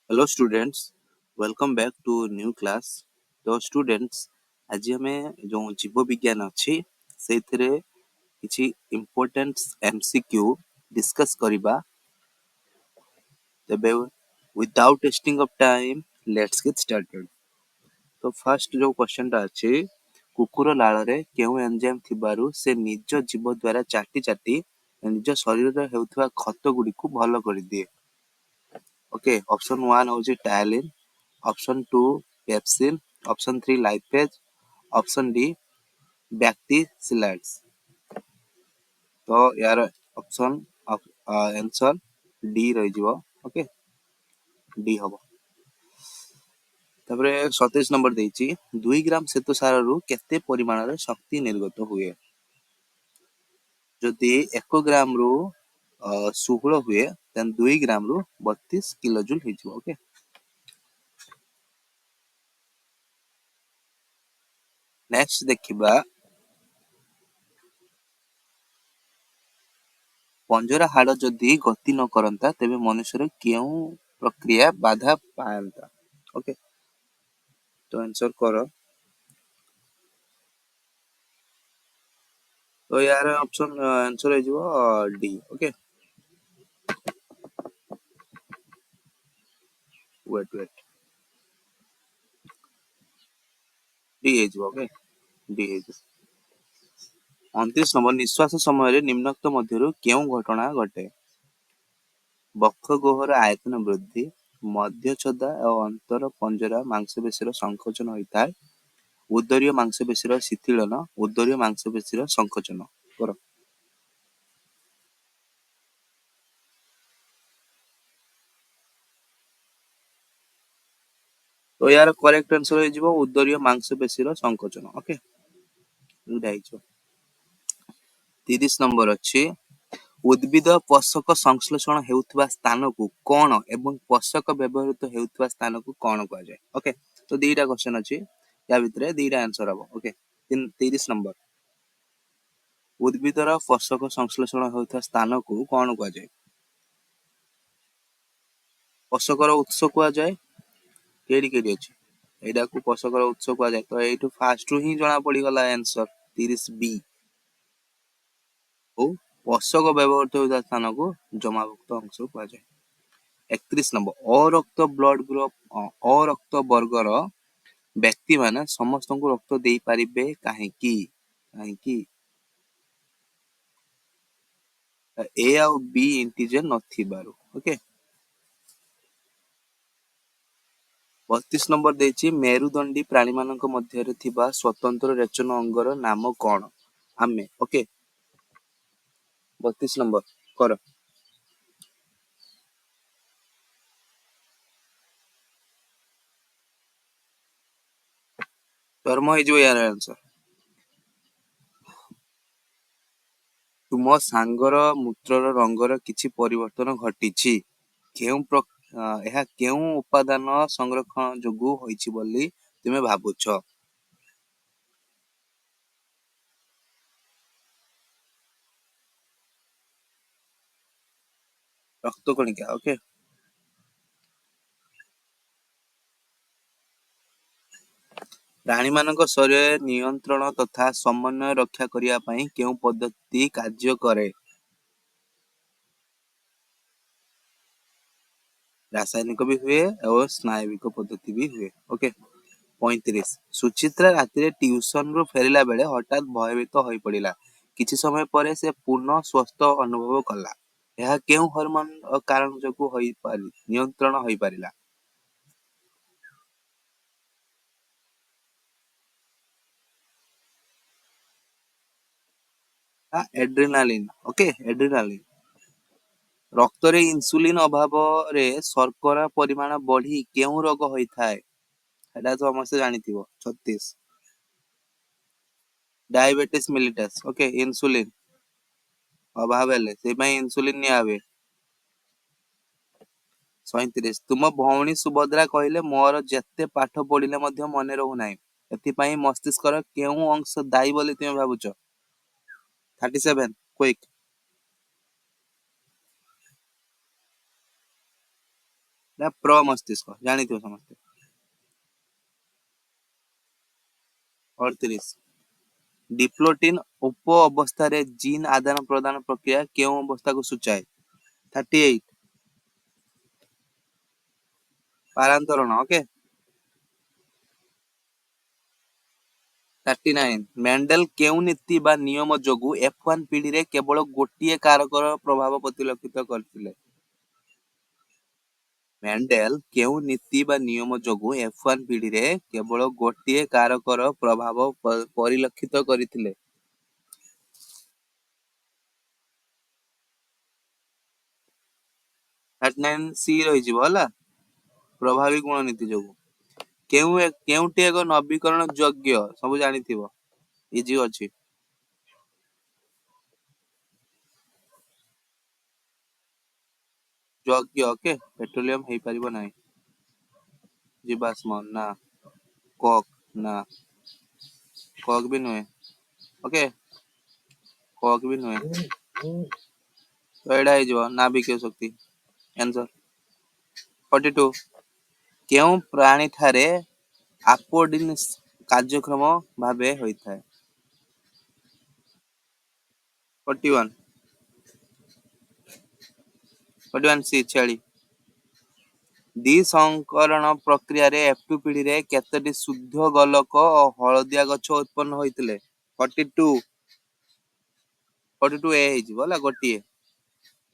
Hello students, welcome back to new class. तो students, आज हमें जो जीव विज्ञान अच्छी से किसी इम्पोर्टेंट एमसीक्यू डिस्कस करिबा। तबे without testing of time let's get started. तो फर्स्ट जो क्वेश्चन टा अच्छी, कुकुर लाल रे केउ एंजाइम थिबारु से निज जीव द्वारा चाटी चाटी निज शरीर रे हेउथवा क्षत गुडी को भलो करि दिए। ओके, ऑप्शन 1 होची ptyalin, option 2 pepsin, option 3 lipase, option D bactericides. तो यार ऑप्शन आंसर डी रही जीवो। ओके, डी हबो। तापरे 27 नंबर देइची 2 ग्राम श्वेतसार रु केते परिमाण रे शक्ति निर्गत हुए। जदि 1 ग्राम रु 16 हुए देन 2 ग्राम रु 32 किलो जूल हिजो। ओके, नेक्स्ट देखिबा पंजरा हाड़ जदि गति न करंता तेबे मनुष्य केउ प्रक्रिया बाधा पाएंता। ओके, तो आंसर करो। तो यार ऑप्शन आंसर है D. Okay, wait wait, D है। ओके, डी है। 29 नंबर निश्वास समय निम्नोक्त मध्यरु केउ घटना घटे। बक्ष गोहर आयतन वृद्धि, मध्यछदा और अंतर पंजरा मांसपेशीर संकोचन होता है, उदरीय मांसपेशीर शिथिलन, उदरीय मांसपेशीर संकोचन। करो। तो यार करेक्ट आंसर है उदरीय मांसपेशीर संकोचन। ओके, दुईटा ହେଇଯିବ। 30 नंबर अच्छी उद्भिद पोषक संश्लेषण हेउथबा स्थान को कौन एवं पोषक व्यवहृत हेउथबा स्थान को कौन कहा जाए। ओके, तो दीटा क्वेश्चन अच्छी, या भितर दीटा आंसर हम। ओके, 30 नंबर उद्भिदर पोषक संश्लेषण हेउथबा स्थान को कौन कहा जाए। पोषकर उत्स कहा जाए। केडी केडी अछि एडा को पोषकर उत्स कहा जाए। तो एठु फास्ट रु ही जणा पड़ी गला आंसर 30 बी। ଓ पोषक व्यवहृत होता स्थान को जमाभुक्त अंश कहा जाए। 31 नंबर अरक्त ब्लड ग्रुप अरक्त वर्गर व्यक्ति माने समस्त को रक्त दे पारिबे काहेकि काहेकि ए और बी इंटीजर नथिबारु। ओके, 32 नंबर देछि मेरुदंडी प्राणी मानक मध्य रे थिबा स्वतंत्र रेचन अंगर नाम कोन आमे। ओके, 32 नंबर कर। चर्म हे जो यार आंसर। तुम सांगर मूत्रर रंगर किछि परिवर्तन घटिछि केउ ଏହା କେଉଁ ଉପାଦାନ ସଂରକ୍ଷଣ ଯୋଗୁ ହୋଇଛି ବୋଲି ତୁମେ ଭାବୁଛ। ରକ୍ତ କଣିକା। ଓକେ, ପ୍ରାଣୀ ମାନଙ୍କ ଶରୀରରେ ନିୟନ୍ତ୍ରଣ ତଥା ସମନ୍ୱୟ ରକ୍ଷା କରିବା ପାଇଁ କେଉଁ ପଦ୍ଧତି କାର୍ଯ୍ୟ କରେ। ରାସାୟନିକ ବି ହୁଏ और ସ୍ନାୟବିକ ପଦ୍ଧତି ବି ହୁଏ। ଓକେ, 35 ସୁଚିତ୍ରା ରାତିରେ ଟ୍ୟୁସନ ରୁ ଫେରିଲା ବେଳେ ହଠାତ୍ ଭୟଭୀତ ହୋଇ ପଡିଲା। କିଛି ସମୟ ପରେ ସେ ପୂର୍ଣ୍ଣ ସ୍वस्थ ଅନୁଭବ କଲା। ଏହା କେଉଁ ହରମୋନ କାରଣ ଯୋଗୁ ହୋଇପାରି ନିୟନ୍ତ୍ରଣ ହୋଇପାରିଲା। एड्रेनालिन। ओके, एड्रेनालिन रक्तरे इन्सुलिन अभावरे शर्करा परिमाण बढ़ी केउं रोग होइथाय। एटा तो समस्त जानिथिबो। 36 डायबिटीज मिलिटस। ओके, इन्सुलिन अभाव हेले से ପାଇଁ इन्सुलिन निया हुए। 37 तुम भौणी सुभद्रा କହିଲେ ମୋର ଯେତେ ପାଠ ପଢିଲେ ମଧ୍ୟ ମନେ ରହୁ ନାହିଁ ଏଥିପାଇଁ ମସ୍ତିଷ୍କର କେଉଁ ଅଂଶ ଦାୟୀ ବୋଲି ତୁମେ ଭାବୁଛ। 37 କ୍ୱିକ୍। ନା ପ୍ରମସ୍ତିଷ୍କ ଜାଣିଥିବ ସମସ୍ତେ। 38 ଡିପ୍ଲୋଟିନ୍ ଉପ ଅବସ୍ଥାରେ ଜିନ୍ ଆଦାନ ପ୍ରଦାନ ପ୍ରକ୍ରିୟା କେଉଁ ଅବସ୍ଥାକୁ ସୂଚାଏ? 38 ପାରାନ୍ତରଣ। ଓକେ। 39 ମେଣ୍ଡେଲ କେଉଁ ନୀତି ବା ନିୟମ ଯୋଗୁ F1 ପିଢିରେ କେବଳ ଗୋଟିଏ କାରକର ପ୍ରଭାବ ପରିଲକ୍ଷିତ କରିଥିଲେ? ମେଣ୍ଡେଲ କେଉଁ ନୀତି ବା ନିୟମ ଯୋଗୁ F1 ପିଢିରେ କେବଳ ଗୋଟିଏ କାରକର ପ୍ରଭାବ ପରିଲକ୍ଷିତ କରିଥିଲେ? 39 ସି ରହିଯିବ ହେଲା। ପ୍ରଭାବୀ ଗୁଣ ନୀତି ଯୋଗୁ। କେଉଁଟି ଏକ ନବୀକରଣ ଯୋଗ୍ୟ ସବୁ ଜାଣିଥିବ, ଇଜି ଅଛି। ଯୋଗ୍ୟ ଓକେ, ପେଟ୍ରୋଲିୟମ ହେଇପାରିବ ନାହିଁ। ଜୀବାଶ୍ମ ନା, କୋକ୍ ନା, କୋକ୍ ବି ନୁହେଁ। ଓକେ, କୋକ୍ ବି ନୁହେଁ। ତ ଏଇଟା ହେଇଯିବ ନାଭିକୀୟ ଶକ୍ତି ଆନ୍ସର। 42 କେଉଁ ପ୍ରାଣୀ ଠାରେ ଆପୋଡିନ୍ସ କାର୍ଯ୍ୟକ୍ଷମ ଭାବେ ହୋଇଥାଏ? 41 ସି ଛେଳି। ଦ୍ୱିସଂକରଣ ପ୍ରକ୍ରିୟାରେ F2 ପିଢିରେ କେତୋଟି ଶୁଦ୍ଧ ଗୋଲକ ଓ ହଳଦିଆ ଗଛ ଉତ୍ପନ୍ନ ହୋଇଥିଲେ? 42 ଏ ହେଇଯିବ ହେଲା ଗୋଟିଏ।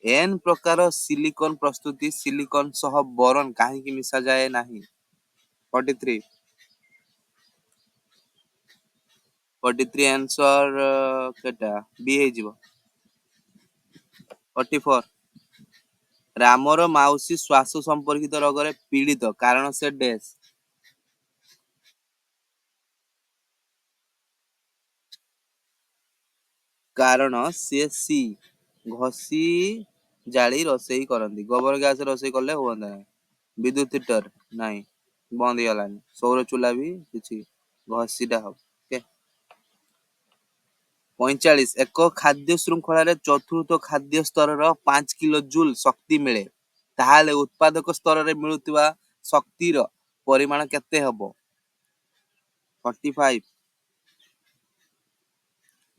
N ପ୍ରକାର ସିଲିକନ ପ୍ରସ୍ତୁତି ସିଲିକନ ସହ ବୋରନ୍ କାହିଁକି ମିଶାଯାଏ ନାହିଁ? 43 ଆନ୍ସର କେଟା ବି ହେଇଯିବ। 44 ରାମର ମାଉସୀ ଶ୍ୱାସ ସମ୍ପର୍କିତ ରୋଗରେ ପୀଡ଼ିତ କାରଣ ସେ ଡ୍ୟାସ୍? କାରଣ ସେ ସି ଘଷି ଜାଳି ରୋଷେଇ କରନ୍ତି। ଗୋବର ଗ୍ୟାସ ରୋଷେଇ କଲେ ହୁଅନ୍ତା ନାହିଁ। ବିଦ୍ୟୁତ ହିଟର ନାହିଁ, ବନ୍ଦ ହେଇଗଲାଣି। ସୌର ଚୁଲା ବି କିଛି ଘଷିଟା ହବ। ଓକେ। 45 ଏକ ଖାଦ୍ୟ ଶୃଙ୍ଖଳାରେ ଚତୁର୍ଥ ଖାଦ୍ୟ ସ୍ତରର 5 କିଲୋ ଜୁଲ ଶକ୍ତି ମିଳେ, ତାହେଲେ ଉତ୍ପାଦକ ସ୍ତରରେ ମିଳୁଥିବା ଶକ୍ତିର ପରିମାଣ କେତେ ହେବ? 45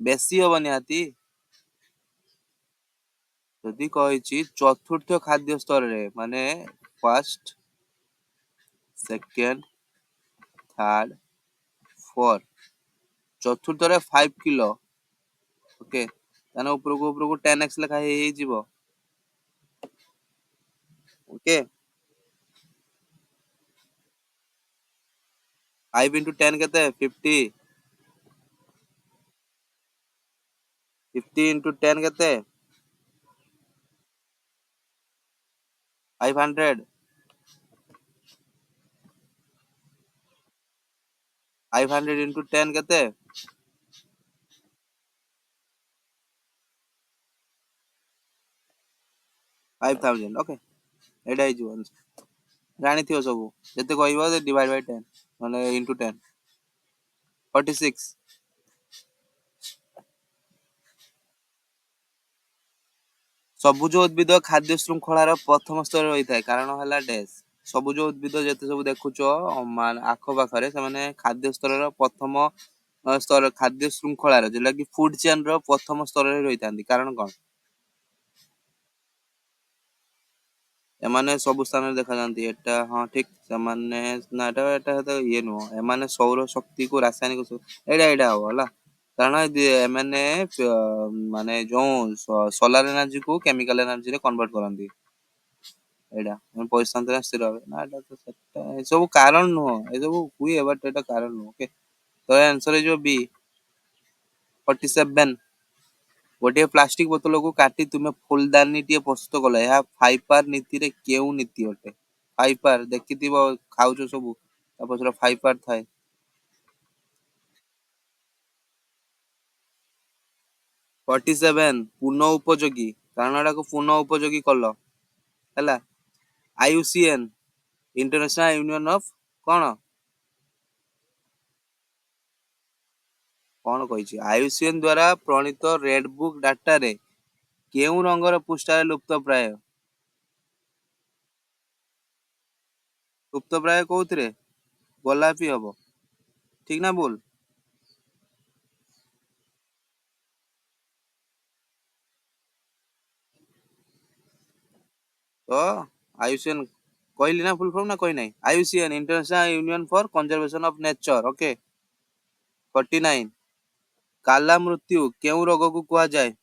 ବେଶୀ ହବ ନିହାତି। ଯଦି କହିଛି ଚତୁର୍ଥ ଖାଦ୍ୟ ସ୍ତରରେ ମାନେ ଫାର୍ଷ୍ଟ, ସେକେଣ୍ଡ, ଥାର୍ଡ, ଫୋର୍ଥ, ଚତୁର୍ଥରେ 5 କିଲୋ। ଓକେ, ତାହେଲେ ଉପରକୁ ଉପରକୁ 10x ଲେଖା ହେଇଯିବ। ଓକେ, 5 into 10 କେତେ? 50। 50 into 10 କେତେ? 500। 500 into 10 କେତେ? 5000। ଓକେ, ଏଇଟା ହେଇଯିବ answer। ଜାଣିଥିବ ସବୁ, ଯେତେ କହିବ ଡିଭାଇଡ ବାଇ 10 ମାନେ into 10। 46 ସବୁଜ ଉଦ୍ଭିଦ ଖାଦ୍ୟ ଶୃଙ୍ଖଳାର ପ୍ରଥମ ସ୍ତରରେ ରହିଥାଏ କାରଣ ହେଲା ଡ୍ୟାସ୍। ସବୁଜ ଉଦ୍ଭିଦ ଯେତେ ସବୁ ଦେଖୁଛ ଆଖପାଖରେ ସେମାନେ ଖାଦ୍ୟ ସ୍ତରର ପ୍ରଥମ ସ୍ତର ଖାଦ୍ୟ ଶୃଙ୍ଖଳାର ଯୋଉଟା କି ଫୁଡ ଚେନ ର ପ୍ରଥମ ସ୍ତରରେ ରହିଥାନ୍ତି କାରଣ କଣ? ଏମାନେ ସବୁ ସ୍ଥାନରେ ଦେଖାଯାଆନ୍ତି। ଏଟା ହଁ ଠିକ, ସେମାନେ ନା ଏଟା ଇଏ ନୁହଁ, ଏମାନେ ସୌର ଶକ୍ତି କୁ ରାସାୟନିକ ଏଇଟା ହବ ହେଲା। କାରଣ ଏମାନେ ମାନେ ଯୋଉ ସୋଲାର ଏନର୍ଜି କୁ କେମିକାଲ ଏନର୍ଜିରେ କନଭର୍ଟ କରନ୍ତି। ଏଇଟା ପରିଶାନ୍ତ ସ୍ଥିର ନା ଏଟା ତ ସେଟା ଏ ସବୁ କାରଣ ନୁହଁ, ଏ ସବୁ ହୁଏ ବଟ ଏଟା କାରଣ ନୁହଁ। ଓକେ, ତ ଆନ୍ସର ହେଇଯିବ ବି। 47 ଗୋଟିଏ ପ୍ଲାଷ୍ଟିକ ବୋତଲକୁ କାଟି ତୁମେ ଫୁଲଦାନୀ ଟିଏ ପ୍ରସ୍ତୁତ କଲ, ଏହା ଫାଇପାର ନୀତିରେ କେଉଁ ନୀତି ଅଟେ? ଫାଇପାର ଦେଖିଥିବ, ଖାଉଛ ସବୁ ତା ପଛରେ ଫାଇପାର ଥାଏ। 47 ପୁନଃ ଉପଯୋଗୀ, କାରଣ ଏଟାକୁ ପୁନଃ ଉପଯୋଗୀ କଲ ହେଲା। IUCN ଇଣ୍ଟରନ୍ୟାସନାଲ ୟୁନିୟନ ଅଫ କଣ କଣ କହିଛି? IUCN ଦ୍ଵାରା ପ୍ରଣୀତ ରେଡ ବୁକ୍ ଡାଟାରେ କେଉଁ ରଙ୍ଗର ପୃଷ୍ଠାରେ ଲୁପ୍ତ ପ୍ରାୟ? ସୁପ୍ତ ପ୍ରାୟ କୋଉଥିରେ? ଗୋଲାପୀ ହବ। ଠିକ ନା ଭୁଲ? ତ ଆୟୁସିଏନ କହିଲି ନା ଫୁଲ ଫର୍ମ ନା କହି ନାହିଁ? IUCN international union for conservation of nature. Okay. 49 କାଲା ମୃତ୍ୟୁ କେଉଁ ରୋଗକୁ କୁହାଯାଏ?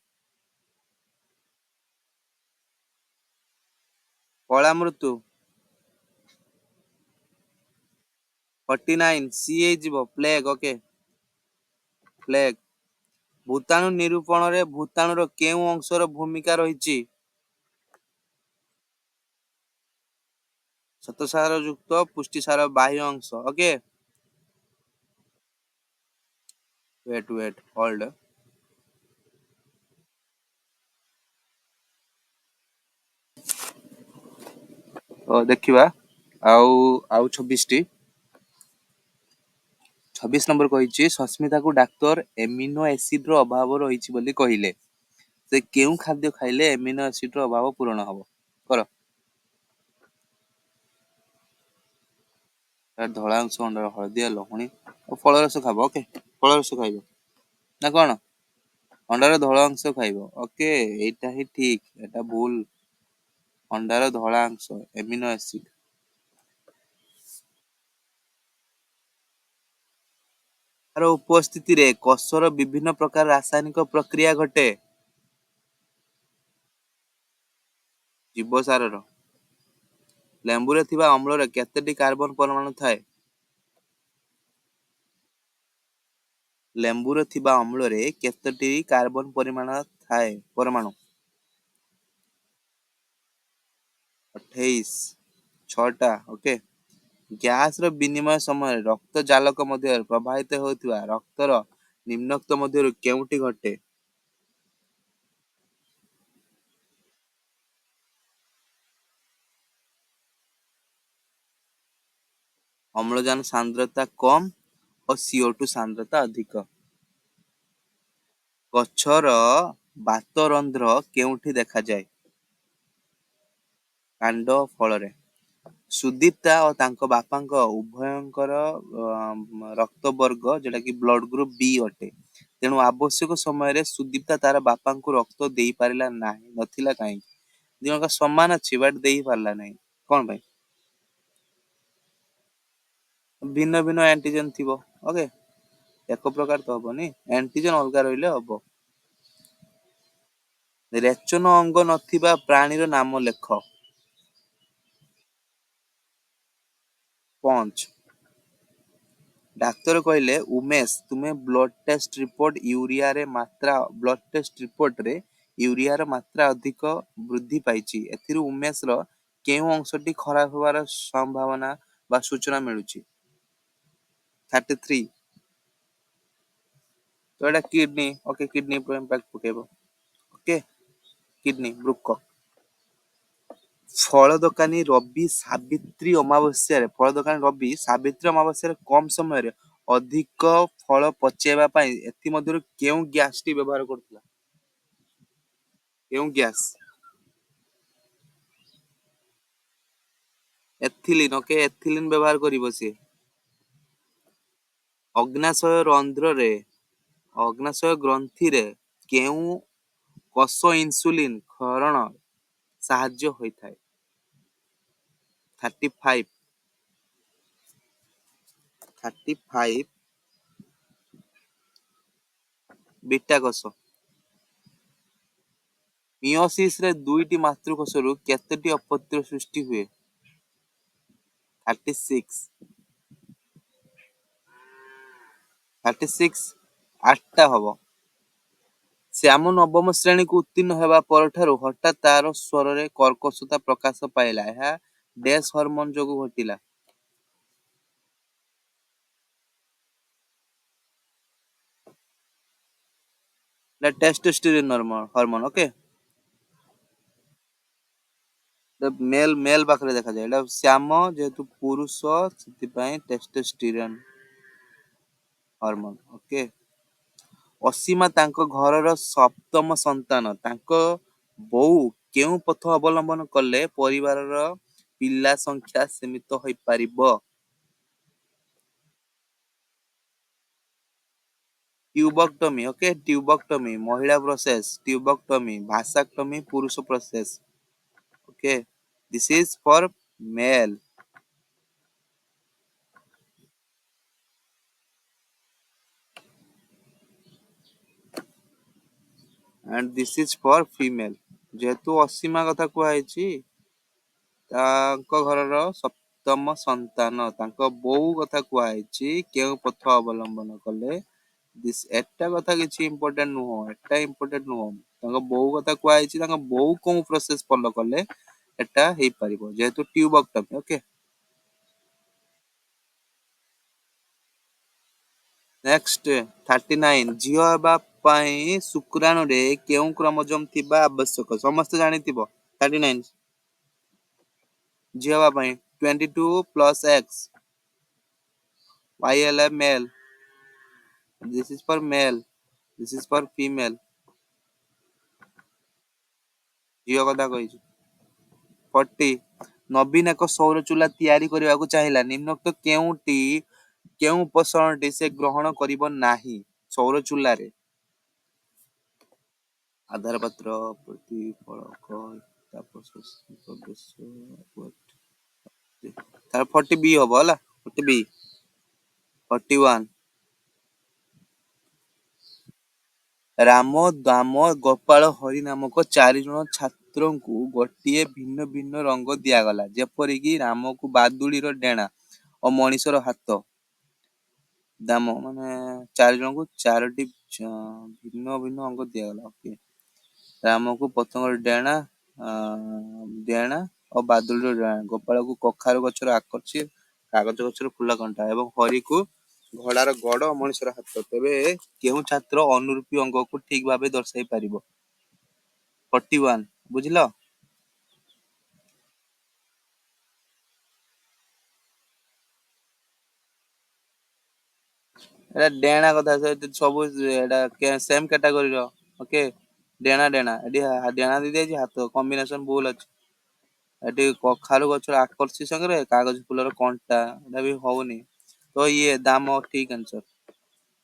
କଳା ମୃତ୍ୟୁ। 49 ସି ହେଇଯିବ ପ୍ଲେଗ। ଓକେ। ପ୍ଲେଗ। ଭୂତାଣୁ ନିରୂପଣରେ ଭୂତାଣୁର କେଉଁ ଅଂଶର ଭୂମିକା ରହିଛି? ଶ୍ୱେତସାର ଯୁକ୍ତ ପୁଷ୍ଟିସାର ବାହ୍ୟ ଅଂଶ। ଓକେ। Wait hold. ଦେଖିବା ଆଉ ଆଉ 26ଟି। 26 ନମ୍ବର କହିଛି ସସ୍ମିତାକୁ ଡାକ୍ତର ଏମିନୋ ଏସିଡ ର ଅଭାବ ରହିଛି ବୋଲି କହିଲେ। ସେ କେଉଁ ଖାଦ୍ୟ ଖାଇଲେ ଏମିନୋ ଏସିଡ ର ଅଭାବ ପୂରଣ ହବ? କର। ଧଳା ଅଂଶ ଅଣ୍ଡାର ହଳଦିଆ ଲହୁଣୀ ଆଉ ଫଳ ରସ ଖାବ। ଓକେ। ଫଳ ରସ ଖାଇବ ନା କଣ? ଅଣ୍ଡାର ଧଳା ଅଂଶ ଖାଇବ। ଓକେ ଏଇଟା ହିଁ ଠିକ। ଏଟା ଭୁଲ। ଅଣ୍ଡାର ଧଳା ଅଂଶ ଏମିନୋ ଏସିଡ। ତାର ଉପସ୍ଥିତିରେ କୋଷର ବିଭିନ୍ନ ପ୍ରକାର ରାସାୟନିକ ପ୍ରକ୍ରିୟା ଘଟେ। ଜୀବସାରର। ଲେମ୍ବୁରେ ଥିବା ଅମ୍ଳରେ କେତେଟି କାର୍ବନ ପରମାଣୁ ଥାଏ? ଲେମ୍ବୁରେ ଥିବା ଅମ୍ଳରେ କେତୋଟି କାର୍ବନ ପରିମାଣ ଥାଏ ପରମାଣୁ? 28 6ଟା। ଓକେ। ଗ୍ୟାସ ର ବିନିମୟ ସମୟରେ ରକ୍ତ ଜାଲକ ମଧ୍ୟରେ ପ୍ରବାହିତ ହେଉଥିବା ରକ୍ତର ନିମ୍ନୋକ୍ତ ମଧ୍ୟରୁ କେଉଁଟି ଘଟେ? ଅମ୍ଳଜାନ ସାନ୍ଦ୍ରତା କମ୍ ଓ CO2 ସାନ୍ଦ୍ରତା ଅଧିକ। ଗଛର ବାତରନ୍ଧ୍ର କେଉଁଠି ଦେଖାଯାଏ? କାଣ୍ଡ ଓ ଫଳରେ। ସୁଦୀପ୍ତା ଓ ତାଙ୍କ ବାପାଙ୍କ ଉଭୟଙ୍କର ରକ୍ତ ବର୍ଗ ଯୋଉଟା କି ବ୍ଲଡ ଗ୍ରୁପ ବି ଅଟେ। ତେଣୁ ଆବଶ୍ୟକ ସମୟରେ ସୁଦୀପ୍ତା ତାର ବାପାଙ୍କୁ ରକ୍ତ ଦେଇ ପାରିଲା ନାହିଁ ନଥିଲା କାହିଁକି? ଦି ଜଣଙ୍କ ସମାନ ଅଛି ବଟ ଦେଇ ପାରିଲା ନାହିଁ କଣ ପାଇଁ? ଭିନ୍ନ ଭିନ୍ନ ଆଣ୍ଟିଜେନ ଥିବ। ଓକେ। ଏକ ପ୍ରକାର ତ ହବନି ଆଣ୍ଟିଜେନ ଅଲଗା ରହିଲେ ହବ। ରେଚନ ଅଙ୍ଗ ନଥିବା ପ୍ରାଣୀର ନାମ ଲେଖ? ପଞ୍ଚ। ଡାକ୍ତର କହିଲେ ଉମେଶ ତୁମେ ବ୍ଲଡ ଟେଷ୍ଟ ରିପୋର୍ଟ ୟୁରିଆରେ ମାତ୍ରା ବ୍ଲଡ ଟେଷ୍ଟ ରିପୋର୍ଟରେ ୟୁରିଆର ମାତ୍ରା ଅଧିକ ବୃଦ୍ଧି ପାଇଛି। ଏଥିରୁ ଉମେଶର କେଉଁ ଅଂଶଟି ଖରାପ ହେବାର ସମ୍ଭାବନା ବା ସୂଚନା ମିଳୁଛି? 33 ତ ଏଟା କିଡନୀ। ଓକେ କିଡନୀ ଉପରେ ଇମ୍ପାକ୍ଟ ପକେଇବ। ଓକେ କିଡନୀ ବୃକ। ଫଳ ଦୋକାନୀ ରବି ସାବିତ୍ରୀ ଅମାବସ୍ୟାରେ ଫଳ ଦୋକାନୀ ରବି ସାବିତ୍ରୀ ଅମାବସ୍ୟାରେ କମ ସମୟରେ ଅଧିକ ଫଳ ପଚେଇବା ପାଇଁ ଏଥିମଧ୍ୟରୁ କେଉଁ ଗ୍ୟାସଟି ବ୍ୟବହାର କରୁଥିଲା? କେଉଁ ଗ୍ୟାସ? ଏଥିଲିନ। ଓକେ ଏଥିଲିନ ବ୍ୟବହାର କରିବ ସିଏ। ଅଗ୍ନାଶୟ ରନ୍ଧ୍ରରେ ଅଗ୍ନାଶୟ ଗ୍ରନ୍ଥିରେ କେଉଁ କୋଷ ଇନ୍ସୁଲିନ କ୍ଷରଣ ସାହାଯ୍ୟ ହୋଇଥାଏ? 35 35 ବିଟା କୋଷ। ମିଓସିସରେ ଦୁଇଟି ମାତୃକୋଷରୁ କେତୋଟି ଅପତ୍ୟ ସୃଷ୍ଟି ହୁଏ? 36 36 8ଟା ହବ। ଶ୍ୟାମ ନବମ ଶ୍ରେଣୀକୁ ଉତ୍ତୀର୍ଣ୍ଣ ହେବା ପରଠାରୁ ହଠାତ୍ ତାର ସ୍ୱରରେ କର୍କଶତା ପ୍ରକାଶ ପାଇଲା। ଏହା ଡ୍ୟାସ୍ ହରମୋନ ଯୋଗୁ ଘଟିଲା? ଟେଷ୍ଟୋଷ୍ଟିରିନ ହରମୋନ। ଓକେ। ମେଲ ପାଖରେ ଦେଖାଯାଏ। ଏଇଟା ଶ୍ୟାମ ଯେହେତୁ ପୁରୁଷ ସେଥିପାଇଁ ଟେଷ୍ଟୋଷ୍ଟିରିନ ହରମୋନ। ଓକେ। ଅସୀମା ତାଙ୍କ ଘରର ସପ୍ତମ ସନ୍ତାନ। ତାଙ୍କ ବୋଉ କେଉଁ ପଥ ଅବଲମ୍ବନ କଲେ ପରିବାରର ପିଲା ସଂଖ୍ୟା ସୀମିତ ହୋଇପାରିବ? ଟ୍ୟୁବକ୍ଟମି, ଓକେ, ଟ୍ୟୁବକ୍ଟମି ମହିଳା ପ୍ରୋସେସ, ଟ୍ୟୁବକ୍ଟମି ଭାଷାକ୍ଟମି ପୁରୁଷ process, okay, this is for mail and this is for female। ଯେହେତୁ ଅସୀମା କଥା କୁହାଯାଇଛି, ତାଙ୍କ ଘରର ସପ୍ତମ ସନ୍ତାନ ତାଙ୍କ ବୋଉ କଥା କୁହାଯାଇଛି, କେଉଁ ପଥ ଅବଲମ୍ବନ କଲେ, ଏଟା କଥା କିଛି ଇମ୍ପୋର୍ଟାଣ୍ଟ ନୁହଁ, ଏଟା ଇମ୍ପୋର୍ଟାଣ୍ଟ ନୁହଁ, ତାଙ୍କ ବୋଉ କଥା କୁହାଯାଇଛି, ତାଙ୍କ ବୋଉ କୋଉ ପ୍ରୋସେସ ଫଲୋ କଲେ ଏଟା ହେଇପାରିବ, ଯେହେତୁ ଟ୍ୟୁବକ୍ଟମି, ଓକେ। ନେକ୍ସଟ 39, ଝିଅ ହେବା ପାଇଁ ଶୁକ୍ରାଣୁରେ କେଉଁ କ୍ରୋମୋଜୋମ ଥିବା ଆବଶ୍ୟକ? ସମସ୍ତେ ଜାଣିଥିବ 39, ଝିଅ ହେବା ପାଇଁ 22 plus X, Y ହେଲା male, this is for male, this is for female, ଝିଅ କଥା କହିଛି। 40, ନବୀନ ଏକ ସୌର ଚୁଲା ତିଆରି କରିବାକୁ ଚାହିଁଲା, ନିମ୍ନୋକ୍ତ କେଉଁ ଉପକରଣଟି ସେ ଗ୍ରହଣ କରିବ ନାହିଁ ସୌର ଚୁଲାରେ? ଆଧାର ପତ୍ର, ପ୍ରତିଫଳକ, ତାପ ପ୍ରବେଶ, ତାର 40 ବି ହବ ହେଲା, 40 ବି। 41, ରାମ ଦାମ ଗୋପାଳ ହରି ନାମକ 4 ଜଣ ଛାତ୍ରଙ୍କୁ ଗୋଟିଏ ଭିନ୍ନ ଭିନ୍ନ ରଙ୍ଗ ଦିଆଗଲା, ଯେପରିକି ରାମକୁ ବାଦୁଡିର ଡେଣା ଓ ମଣିଷର ହାତ। ଦାମ ମାନେ 4 ଜଣଙ୍କୁ 4ଟି ଭିନ୍ନ ଭିନ୍ନ ଅଙ୍ଗ ଦିଆଗଲା, ଓକେ। ରାମକୁ ପତଙ୍ଗର ଡେଣା, ଡେଣା ଓ ବାଦୁଡିର ଡେଣା, ଗୋପାଳକୁ କଖାରୁ ଗଛର ଆକର୍ଷି, କାଗଜ ଗଛର ଫୁଲ କଣ୍ଟା ଏବଂ ହରିକୁ ଘୋଡାର ଗଡ ଓ ମଣିଷର ହାତ। ତେବେ କେଉଁ ଛାତ୍ର ଅନୁରୂପୀ ଅଙ୍ଗକୁ ଠିକ ଭାବେ ଦର୍ଶାଇ ପାରିବ? 41, ବୁଝିଲ? ଏଟା ଡେଣା କଥା, ସବୁ ଏଟା ସେମ କ୍ୟାଟାଗୋରୀର, ଓକେ। ଡେଣା ଡେଣା ଏଠି ଡେଣା ଦେଇଯାଇଛି, ହାତ କମ୍ବିନେସନ ଭୁଲ ଅଛି। ଏଠି କଖାରୁ ଗଛର ଆକର୍ଷି ସାଙ୍ଗରେ କାଗଜ ଫୁଲର କଣ୍ଟା, ଏଟା ବି ହଉନି, ତ ଇଏ ଦାମ ଠିକ ଆନ୍ସର।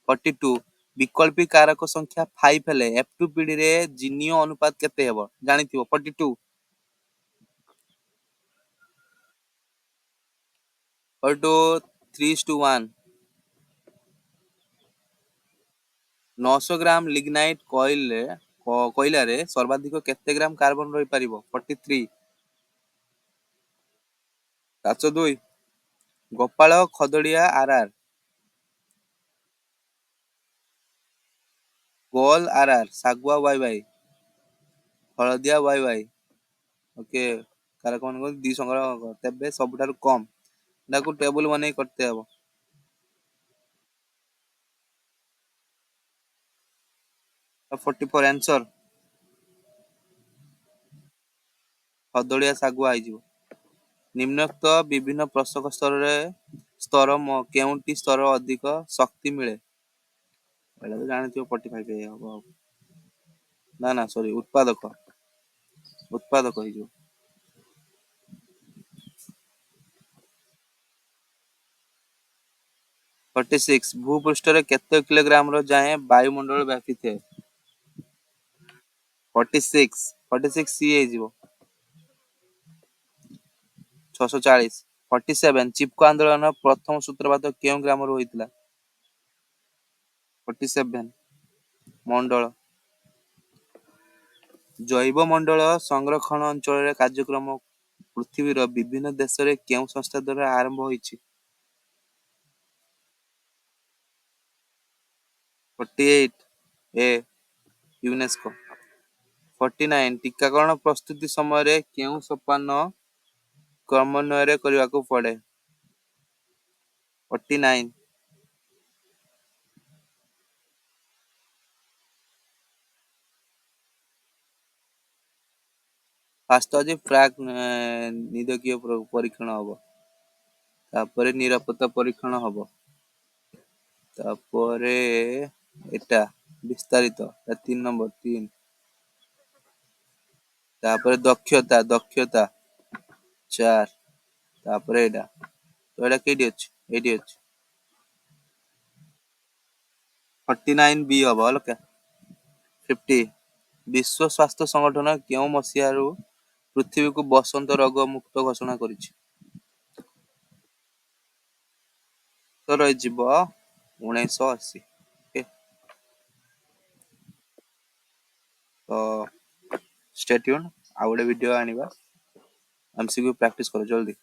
42, ବିକଳ୍ପୀ କାରକ ସଂଖ୍ୟା 5 ହେଲେ F2 ପିଢିରେ ଜିନିୟ ଅନୁପାତ କେତେ ହେବ? ଜାଣିଥିବ 42, 3:1। 900 ଗ୍ରାମ ଲିଗ୍ନାଇଟ କୋଇଲାରେ ସର୍ବାଧିକ କେତେ ଗ୍ରାମ କାର୍ବନ ରହିପାରିବ? 43। 702, ଗୋପାଳ ଖଦଡିଆ ଆର ଗୋଲ ଶାଗୁଆ YY, ହଳଦିଆ YY, ଓକେ। କାରକ ମାନଙ୍କ ଦି ସଂଗ୍ରହ, ତେବେ ସବୁଠାରୁ କମ, ତାକୁ ଟେବୁଲ ବନେଇ କରତେ ହବ। 44 ଆନ୍ସର, ଖଦଡିଆ ଶାଗୁଆ ହେଇଯିବ। ନିମ୍ନୋକ୍ତ ବିଭିନ୍ନ ପୋଷକ କେଉଁଟି ସ୍ତର ଅଧିକ ଶକ୍ତି ମିଳେ? ଏଇଟା ତ ଜାଣିଥିବ 45 ହବ। ନା ନା ସରି, ଉତ୍ପାଦକ ହେଇଯିବ। 46, ଭୂପୃଷ୍ଠରେ କେତେ କିଲୋଗ୍ରାମ ର ଯାଏଁ ବାୟୁମଣ୍ଡଳ ବ୍ୟାପିଥାଏ? 46, 46 ସି ହେଇଯିବ। 640, 47, ଚିପକୋ ଆନ୍ଦୋଳନ ପ୍ରଥମ ସୂତ୍ରପାତ କେଉଁ ଗ୍ରାମରୁ ହୋଇଥିଲା? 47, ମଣ୍ଡଳ। ଜୈବ ମଣ୍ଡଳ ସଂରକ୍ଷଣ ଅଞ୍ଚଳରେ କାର୍ଯ୍ୟକ୍ରମ ପୃଥିବୀର ବିଭିନ୍ନ ଦେଶରେ କେଉଁ ସଂସ୍ଥା ଦ୍ୱାରା ଆରମ୍ଭ ହୋଇଛି? 48, ଏ ୟୁନେସ୍କୋ। 49, ଟୀକାକରଣ ପ୍ରସ୍ତୁତି ସମୟରେ କେଉଁ ସୋପାନ କ୍ରମାନ୍ୱୟରେ କରିବାକୁ ପଡେ? 49, ଫାଷ୍ଟ ଅଛି ପ୍ରାକ୍ ନିରୋଗୀୟ ପରୀକ୍ଷଣ ହବ, ତାପରେ ନିରାପତ୍ତା ପରୀକ୍ଷଣ ହବ, ତାପରେ ଏଟା ବିସ୍ତାରିତ 3 ନମ୍ବର 3, ତାପରେ ଦକ୍ଷତା 4, ତାପରେ ଏଇଟା ତ ଏଇଟା କେଇଠି ଅଛି ଏଇଠି ଅଛି 49 ବି ହବ ଲୋକେ 50 ବିଶ୍ୱ ସ୍ୱାସ୍ଥ୍ୟ ସଂଗଠନ କେଉଁ ମସିହାରୁ ପୃଥିବୀକୁ ବସନ୍ତ ରୋଗ ମୁକ୍ତ ଘୋଷଣା କରିଛି? ତ ରହିଯିବ 1980। ଓକେ ତ ଷ୍ଟେ ଟ୍ୟୁନ୍ ଆଉ ଗୋଟେ ଭିଡିଓ ଆଣିବା ଏମସିକ୍ୟୁ ପ୍ରାକ୍ଟିସ କର ଜଲ୍ଦି।